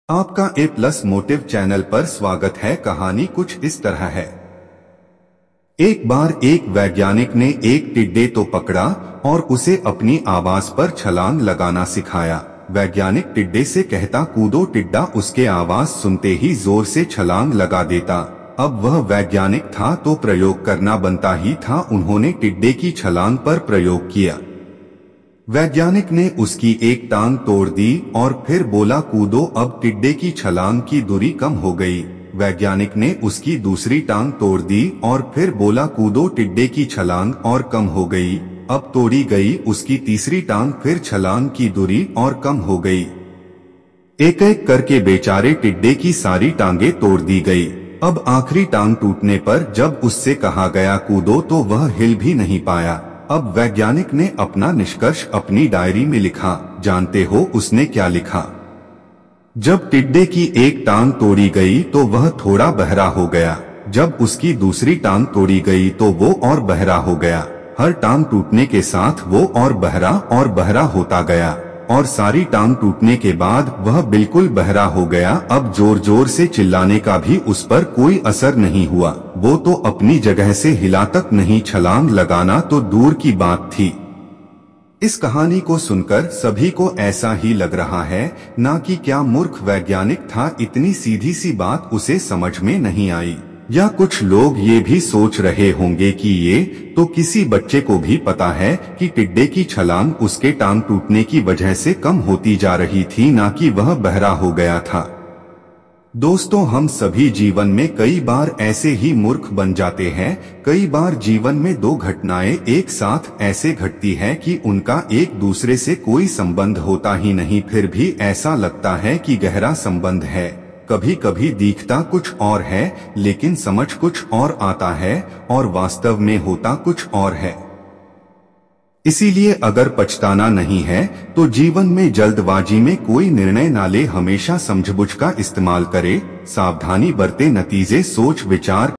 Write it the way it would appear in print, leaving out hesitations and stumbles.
आपका ए plus motive channel पर स्वागत है। कहानी कुछ इस तरह है। एक बार एक वैज्ञानिक ने एक टिड्डे तो पकड़ा और उसे अपनी आवाज पर छलांग लगाना सिखाया। वैज्ञानिक टिड्डे से कहता कूदो, टिड्डा उसके आवाज सुनते ही जोर से छलांग लगा देता। अब वह वैज्ञानिक था तो प्रयोग करना बनता ही था। उन्होंने टिड्डे की छलांग पर प्रयोग किया। वैज्ञानिक ने उसकी एक टांग तोड़ दी और फिर बोला कूदो। अब टिड्डे की छलांग की दूरी कम हो गई। वैज्ञानिक ने उसकी दूसरी टांग तोड़ दी और फिर बोला कूदो। टिड्डे की छलांग और कम हो गई। अब तोड़ी गई उसकी तीसरी टांग, फिर छलांग की दूरी और कम हो गई। एक एक करके बेचारे टिड्डे की सारी टांगे तोड़ दी गई। अब आखिरी टांग टूटने पर जब उससे कहा गया कूदो तो वह हिल भी नहीं पाया। अब वैज्ञानिक ने अपना निष्कर्ष अपनी डायरी में लिखा। जानते हो उसने क्या लिखा? जब टिड्डे की एक टांग तोड़ी गई तो वह थोड़ा बहरा हो गया। जब उसकी दूसरी टांग तोड़ी गई तो वो और बहरा हो गया। हर टांग टूटने के साथ वो और बहरा होता गया और सारी टांग टूटने के बाद वह बिल्कुल बहरा हो गया। अब जोर जोर से चिल्लाने का भी उस पर कोई असर नहीं हुआ। वो तो अपनी जगह से हिला तक नहीं, छलांग लगाना तो दूर की बात थी। इस कहानी को सुनकर सभी को ऐसा ही लग रहा है ना कि क्या मूर्ख वैज्ञानिक था, इतनी सीधी सी बात उसे समझ में नहीं आई। या कुछ लोग ये भी सोच रहे होंगे कि ये तो किसी बच्चे को भी पता है कि टिड्डे की छलांग उसके टांग टूटने की वजह से कम होती जा रही थी, ना कि वह बहरा हो गया था। दोस्तों, हम सभी जीवन में कई बार ऐसे ही मूर्ख बन जाते हैं। कई बार जीवन में दो घटनाएं एक साथ ऐसे घटती हैं कि उनका एक दूसरे से कोई संबंध होता ही नहीं, फिर भी ऐसा लगता है कि गहरा संबंध है। कभी कभी दिखता कुछ और है लेकिन समझ कुछ और आता है और वास्तव में होता कुछ और है। इसीलिए अगर पछताना नहीं है तो जीवन में जल्दबाजी में कोई निर्णय ना ले, हमेशा समझबूझ का इस्तेमाल करे, सावधानी बरते, नतीजे सोच विचार